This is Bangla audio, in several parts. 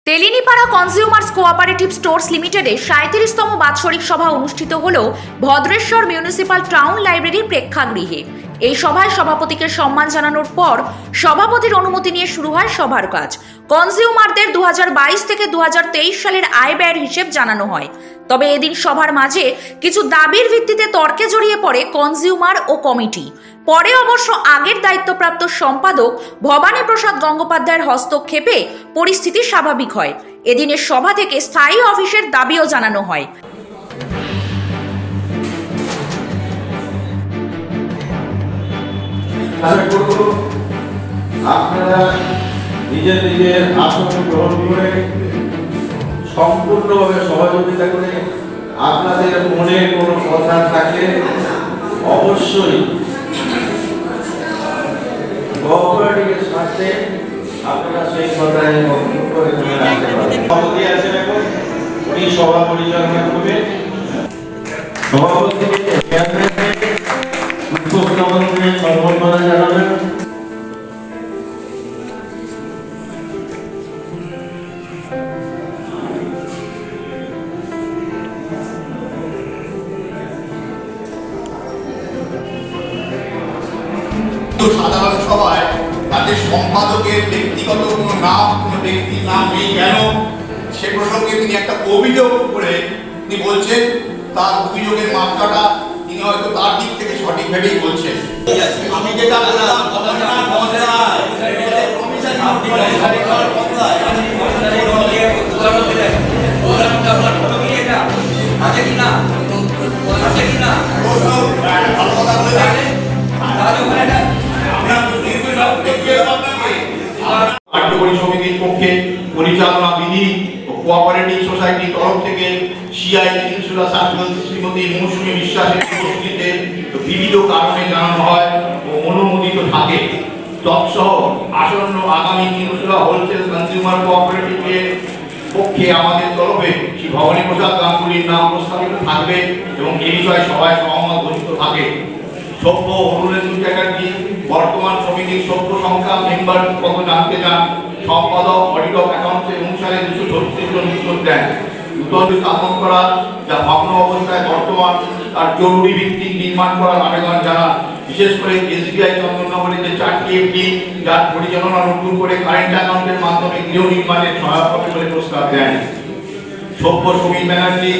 তেলিনীপাড়া কনজিউমার্স কোঅপারেটিভ স্টোর্স লিমিটেডে ৩৭তম বাৎসরিক সভা অনুষ্ঠিত হল ভদ্রেশ্বর মিউনিসিপাল টাউন লাইব্রেরির প্রেক্ষাগৃহে। এই সভায় সভাপতিকে সম্মান জানানোর পর সভাপতির অনুমতি নিয়ে শুরু হয় সভার কাজ। কনজিউমারদের 2022 থেকে 2023 সালের আয় ব্যয়ের হিসেব জানানো হয়। তবে এদিন সভার মাঝে কিছু দাবির ভিত্তিতে তর্কে জড়িয়ে পড়ে কনজিউমার ও কমিটি। পরে অবশ্য আগের দায়িত্বপ্রাপ্ত সম্পাদক ভবানী প্রসাদ গঙ্গোপাধ্যায়ের হস্তক্ষেপে পরিস্থিতি স্বাভাবিক হয়। এদিনের সভা থেকে স্থায়ী অফিসের দাবিও জানানো হয়। আপনারা নিজের নিজের আসন গ্রহণ করে সম্পূর্ণভাবে সহযোগিতা করে আপনাদের মনে কোনো কথা থাকলে অবশ্যই কোঅপারেটিভের সাথে আপনারা সেই কথায় বক্তব্য এখানে রাখতে পারেন। সভাপতি আছেন এখন, উনি সভা পরিচালনা করবেন। সভাপতিকে সম্বর্ধনা জানাবেন। সাধারণ সভায় তাদের সম্পাদকের ব্যক্তিগত কোনো নাম, কোনো ব্যক্তির নাম নেই কেন, সে প্রসঙ্গে তিনি একটা অভিযোগ করে তিনি বলছেন, তার অভিযোগের মাত্রাটা তিনি হয়তো তার দিক থেকে সঠিকভাবেই বলছেন। আমি যেটা বললাম আছে কিনা কার্যকরী সমিতির পক্ষে পরিচালনা বিধি ও কোঅপারেটিভ সোসাইটির তরফ থেকে সিআই ইনসুরা সার্জন শ্রীমতী মৌসুমী বিশ্বাসের উপস্থিতিতে বিবিধ কারণে জানানো হয় ও অনুমোদিত থাকে। তৎসহ আসন্ন আগামী ইনসুরা হোলসেল কনজিউমার কোঅপারেটিভের পক্ষে আমাদের তরফে শ্রী ভবানী প্রসাদ গাঙ্গুলির নাম প্রস্তাবিত থাকবে এবং এই বিষয়ে সবাই সহমত ঘোষিত থাকে। সভ্য অনুরেন্দ্র চ্যাটার্জি বর্তমান সমিতির সভ্য সংখ্যা মেম্বার কত জানতে চান। সম্পাদক অডিট অফ অ্যাকাউন্টস অনুসারে 236 জন উত্তর দেন। নূতন স্থাপন করা যা ভগ্ন অবস্থায় বর্তমান তার জরুরি ভিত্তিক নির্মাণ করার আবেদন জানান। বিশেষ করে এসবিআই চন্দননগরে যে 4টি এফডি যার পরিচালনা নতুন করে কারেন্ট অ্যাকাউন্টের মাধ্যমে গৃহ নির্মাণের সহায়ক হবে বলে প্রস্তাব দেন। সভ্য সমীর ব্যানার্জি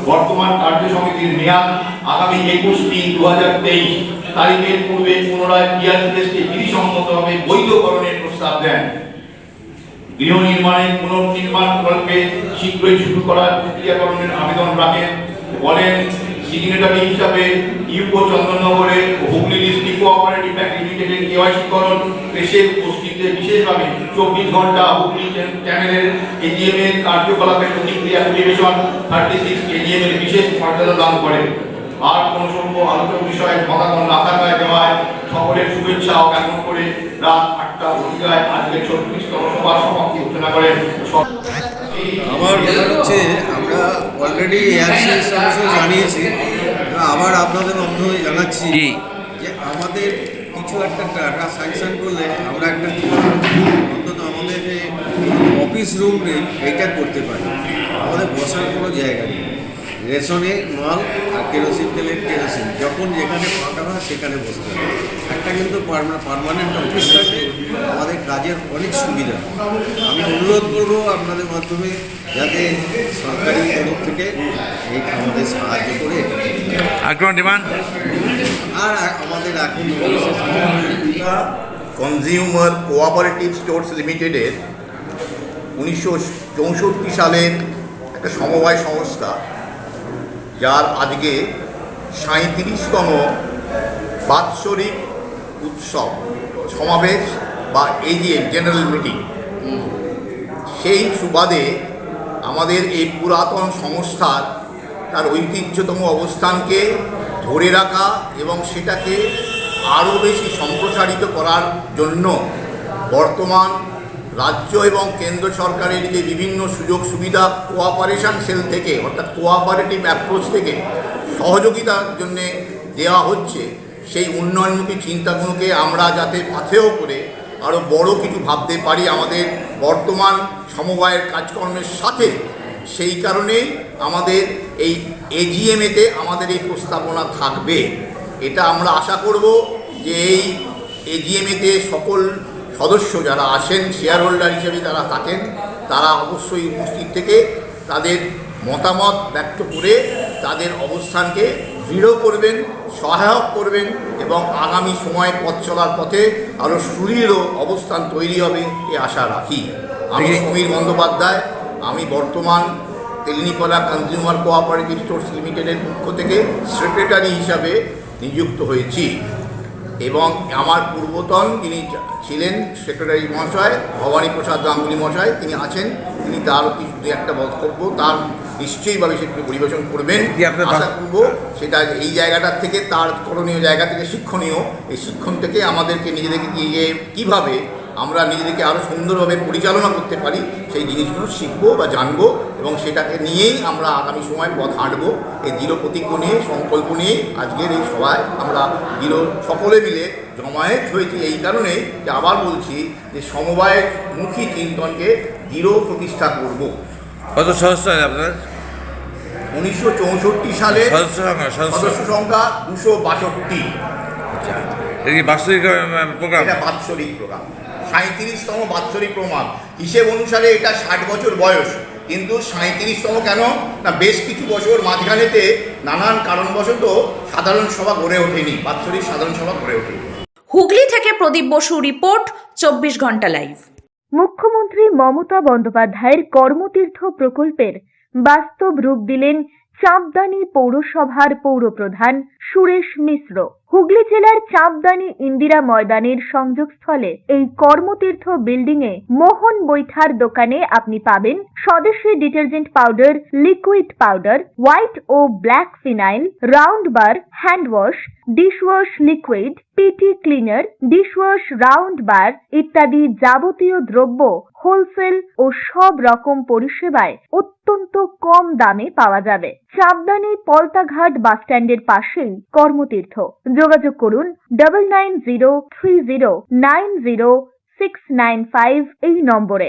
বর্তমান কার্য সমিতির মেয়াদ আগামী 21/3/2023 তারিখের পূর্বে পুনরায় পিআরসিএসকে বিধিসম্মতভাবে বৈধকরণের প্রস্তাব দেন। গৃহ নির্মাণের পুনর্নির্মাণ প্রকল্পে শীঘ্রই শুরু করার প্রক্রিয়াকরণের আবেদন রাখেন। বলেন, সিগনেটারি হিসাবে ইউকো চন্দননগরে হুগলি ডিস্ট্রিক্ট কোঅপারেটিভ ব্যাংক লিমিটেডের কেওয়াইসিকরণ প্রেসের উপস্থিতিতে বিশেষভাবে 24 ঘন্টা হুগলি চ্যানেলের এজিএম এর কার্যকলাপের প্রতিক্রিয়া পরিবেশন 36 এজিএম এর বিশেষ মর্যাদা দান করেন। আর কোন সভ্য আলোচক বিষয়ে মতামত না থাকায় দেওয়ায় সকলের শুভেচ্ছা ও জ্ঞাপন করে রাত 8টা ঘটিকায় আজকে 36তম সভার সমাপ্তি ঘোষণা করেন। আমার ব্যাপার হচ্ছে, আমরা অলরেডি এআরসিএস জানিয়েছি, আবার আপনাদের মাধ্যমে জানাচ্ছি যে আমাদের কিছু একটা টাকা স্যাংশন করলে আমরা একটা অন্তত আমাদের যে অফিস রুম এইটা করতে পারি। আমাদের বসার কোনো জায়গা নেই, রেশনে মাল আর কেরোসিন তেলের কেরোসিন যখন যেখানে ফাঁকা হয় সেখানে বসতে হবে। একটা কিন্তু পার্মানেন্ট অফিস থাকে, আমাদের কাজের অনেক সুবিধা। আমি অনুরোধ করবো আপনাদের মাধ্যমে যাতে সরকারি তরফ থেকে এই আমাদের সাহায্য করে। আর আমাদের এখন কনজিউমার কোঅপারেটিভ স্টোর্স লিমিটেডের 1964 সালের একটা সমবায় সংস্থা, যার আজকে 37তম বাৎসরিক উৎসব সমাবেশ বা এজিএম জেনারেল মিটিং। সেই সুবাদে আমাদের এই পুরাতন সংস্থার তার ঐতিহ্যতম অবস্থানকে ধরে রাখা এবং সেটাকে আরও বেশি সম্প্রসারিত করার জন্য বর্তমান রাজ্য এবং কেন্দ্র সরকারের যে বিভিন্ন সুযোগ সুবিধা কোঅপারেশন সেল থেকে অর্থাৎ কোঅপারেটিভ অ্যাপ্রোচ থেকে সহযোগিতার জন্য দেওয়া হচ্ছে, সেই উন্নয়নমুখী চিন্তাগুলোকে আমরা যাতে পাথেয় করে আরও বড় কিছু ভাবতে পারি, আমাদের বর্তমান সমবায়ের কাজকর্মের সাথে। সেই কারণেই আমাদের এই এজিএমেতে আমাদের এই প্রস্তাবনা থাকবে। এটা আমরা আশা করব যে এই এজিএমেতে সকল সদস্য যারা আসেন, শেয়ার হোল্ডার হিসেবে যারা থাকেন, তারা অবশ্যই উপস্থিত থেকে তাদের মতামত ব্যক্ত করে তাদের অবস্থানকে দৃঢ় করবেন, সহায়ক করবেন এবং আগামী সময়ে পথ চলার পথে আরও সুদৃঢ় অবস্থান তৈরি হবে এ আশা রাখি। আমি সমীর বন্দ্যোপাধ্যায়, আমি বর্তমান তেলিনিপাড়া কনজিউমার কোঅপারেটিভ স্টোর্স লিমিটেডের পক্ষ থেকে সেক্রেটারি হিসাবে নিযুক্ত হয়েছি এবং আমার পূর্বতন যিনি ছিলেন সেক্রেটারি মহাশয় ভবানী প্রসাদ গাঙ্গুলি মহাশয়, তিনি আছেন, তিনি তার কিছু একটা বক্তব্য তার নিশ্চয়ইভাবে সেটি পরিবেশন করবেন। আশা করব সেটা এই জায়গাটার থেকে, তার করণীয় জায়গা থেকে শিক্ষণীয়, এই শিক্ষণ থেকে আমাদেরকে নিজেদেরকে গিয়ে কীভাবে আমরা নিজেদেরকে আরও সুন্দরভাবে পরিচালনা করতে পারি সেই জিনিসগুলো শিখবো বা জানবো এবং সেটাকে নিয়েই আমরা আগামী সময় পথ হাঁটবো। এই দৃঢ় প্রতিজ্ঞ নিয়ে, সংকল্প নিয়ে আজকের এই সভায় আমরা দৃঢ় সকলে মিলে জমায়েত হয়েছি এই কারণেই যে আবার বলছি যে সমবায়মুখী চিন্তনকে দৃঢ় প্রতিষ্ঠা করব। কত সদস্য আছে আপনার? 1964 সালে সদস্য সংখ্যা 262। বাৎসরিক প্রোগ্রাম, এটা বাৎসরিক প্রোগ্রাম, 37তম বাৎসরিক প্রোগ্রাম। হিসেব অনুসারে এটা 60 বছর বয়স, কিন্তু 37তম কেন না, বেশ কিছু বছর মাঝখানেতে নানান কারণবশত সাধারণ সভা গড়ে ওঠেনি, বাৎসরিক সাধারণ সভা গড়ে ওঠেনি। হুগলি থেকে প্রদীপ বসু রিপোর্ট, 24 ঘন্টা লাইভ। মুখ্যমন্ত্রী মমতা বন্দ্যোপাধ্যায়ের কর্মতীর্থ প্রকল্পের বাস্তব রূপ দিলেন চাঁপদানি পৌরসভার পৌরপ্রধান সুরেশ মিশ্র। হুগলি জেলার চাঁপদানি ইন্দিরা ময়দানের সংযোগস্থলে এই কর্মতীর্থ বিল্ডিং এ মোহন বৈঠার দোকানে আপনি পাবেন স্বদেশী detergent powder, liquid powder, white ও black phenyl, round bar, hand wash, dishwash liquid, PT cleaner, dishwash round bar ইত্যাদি যাবতীয় দ্রব্য হোলসেল ও সব রকম পরিষেবায় অত্যন্ত কম দামে পাওয়া যাবে। চাঁপদানি পলতাঘাট বাসস্ট্যান্ডের পাশেই কর্মতীর্থ। যোগাযোগ করুন 9903090695 এই নম্বরে।